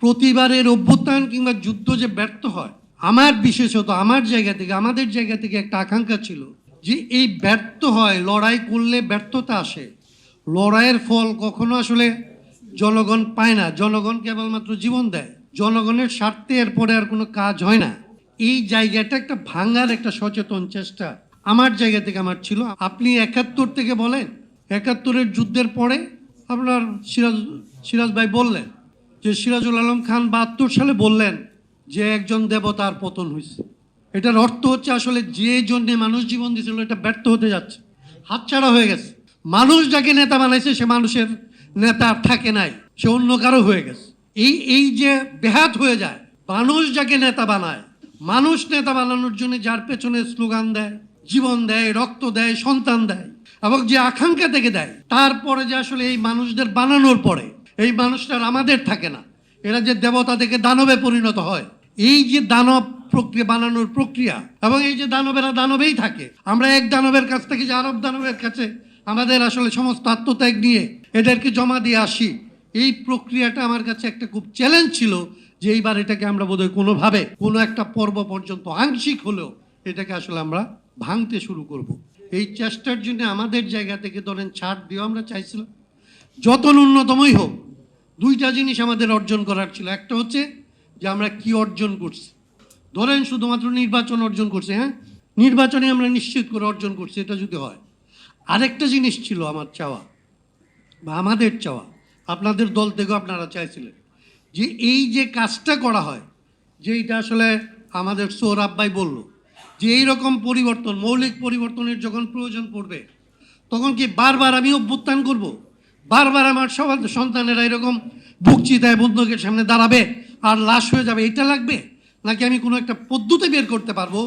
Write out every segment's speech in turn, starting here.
প্রতিবারের অভ্যুত্থান কিংবা যুদ্ধ যে ব্যর্থ হয়, আমার বিশেষত আমার জায়গা থেকে, আমাদের জায়গা থেকে একটা আকাঙ্ক্ষা ছিল যে এই ব্যর্থ হয়, লড়াই করলে ব্যর্থতা আসে। লড়াইয়ের ফল কখনো আসলে জনগণ পায় না, জনগণ কেবলমাত্র জীবন দেয়, জনগণের স্বার্থে এরপরে আর কোনো কাজ হয় না। এই জায়গাটা একটা ভাঙার একটা সচেতন চেষ্টা আমার জায়গা থেকে আমার ছিল। আপনি ৭১ থেকে বলেন, ৭১-এর যুদ্ধের পরে আপনার সিরাজ ভাই বললেন যে সিরাজুল আলম খান ৭২ সালে বললেন যে একজন দেবতার পতন হয়েছে। এটার অর্থ হচ্ছে আসলে যে জন্যে মানুষ জীবন দিয়েছিল এটা ব্যর্থ হতে যাচ্ছে, হাতছাড়া হয়ে গেছে। মানুষ যাকে নেতা বানাইছে সে মানুষের নেতা থাকে নাই, সে অন্য কারো হয়ে গেছে। এই যে বেহাত হয়ে যায়, মানুষ যাকে নেতা বানায়, মানুষ নেতা বানানোর জন্য যার পেছনে স্লোগান দেয়, জীবন দেয়, রক্ত দেয়, সন্তান দেয় এবং যে আকাঙ্ক্ষা থেকে দেয়, তারপরে যে আসলে এই মানুষদের বানানোর পরে এই মানুষটার আমাদের থাকে না, এরা যে দেবতা থেকে দানবে পরিণত হয়, এই যে দানব প্রক্রিয়া বানানোর প্রক্রিয়া, এবং এই যে দানবেরা দানবেই থাকে, আমরা এক দানবের কাছ থেকে যে আরব দানবের কাছে আমাদের আসলে সমস্ত আত্মত্যাগ নিয়ে এদেরকে জমা দিয়ে আসি, এই প্রক্রিয়াটা আমার কাছে একটা খুব চ্যালেঞ্জ ছিল যে এইবার এটাকে আমরা বোধহয় কোনোভাবে কোনো একটা পর্ব পর্যন্ত আংশিক হলেও এটাকে আসলে আমরা ভাঙতে শুরু করব। এই চেষ্টার জন্য আমাদের জায়গা থেকে ধরেন ছাড় দিয়েও আমরা চাইছিলাম যত ন্যূনতমই হোক দুইটা জিনিস আমাদের অর্জন করার ছিল। একটা হচ্ছে যে আমরা কি অর্জন করছি, ধরেন শুধুমাত্র নির্বাচন অর্জন করছি, হ্যাঁ নির্বাচনে আমরা নিশ্চিত করে অর্জন করছি, এটা যদি হয়। আরেকটা জিনিস ছিল আমার চাওয়া বা আমাদের চাওয়া, আপনাদের দল থেকেও আপনারা চাইছিলেন যে এই যে কাজটা করা হয়, যে এটা আসলে আমাদের সৌরভ ভাই বলল যে এইরকম পরিবর্তন, মৌলিক পরিবর্তনের যখন প্রয়োজন পড়বে তখন কি বারবার আমি অভ্যুত্থান করব, বারবার আমার সন্তানেরা এরকম বুক চিতায় বন্দুকের সামনে দাঁড়াবে আর লাশ হয়ে যাবে, এটা লাগবে? নাকি আমি কোনো একটা পদ্ধতি বের করতে পারবো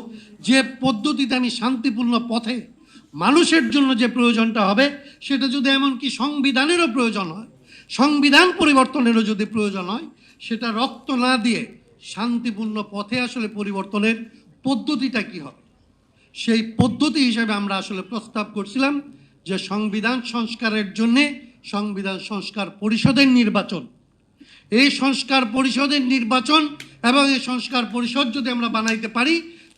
যে পদ্ধতিতে আমি শান্তিপূর্ণ পথে মানুষের জন্য যে প্রয়োজনটা হবে, সেটা যদি এমনকি সংবিধানেরও প্রয়োজন হয়, সংবিধান পরিবর্তনেরও যদি প্রয়োজন হয়, সেটা রক্ত না দিয়ে শান্তিপূর্ণ পথে আসলে পরিবর্তনের পদ্ধতিটা কি হবে, সেই পদ্ধতি হিসেবে আমরা আসলে প্রস্তাব করছিলাম যে সংবিধান সংস্কারের জন্যে সংবিধান সংস্কার পরিষদের নির্বাচন, এই সংস্কার পরিষদের নির্বাচন এবং এই সংস্কার পরিষদ যদি আমরা বানাইতে পারি,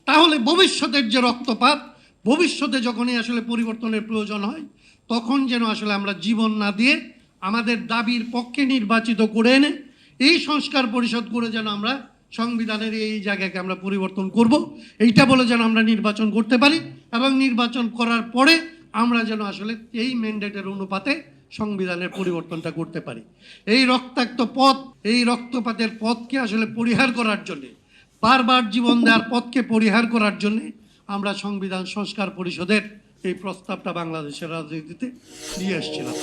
তাহলে ভবিষ্যতের যে রক্তপাত, ভবিষ্যতে যখনই আসলে পরিবর্তনের প্রয়োজন হয় তখন যেন আসলে আমরা জীবন না দিয়ে আমাদের দাবির পক্ষে নির্বাচিত করে এনে এই সংস্কার পরিষদ করে যেন আমরা সংবিধানের এই জায়গাকে আমরা পরিবর্তন করব, এইটা বলে যেন আমরা নির্বাচন করতে পারি এবং নির্বাচন করার পরে আমরা যেন আসলে এই ম্যান্ডেটের অনুপাতে সংবিধানের পরিবর্তনটা করতে পারি। এই রক্তাক্ত পথ, এই রক্তপাতের পথকে আসলে পরিহার করার জন্যে, বারবার জীবন দেওয়ার পথকে পরিহার করার জন্যে আমরা সংবিধান সংস্কার পরিষদের এই প্রস্তাবটা বাংলাদেশের রাজনীতিতে নিয়ে এসেছিলাম।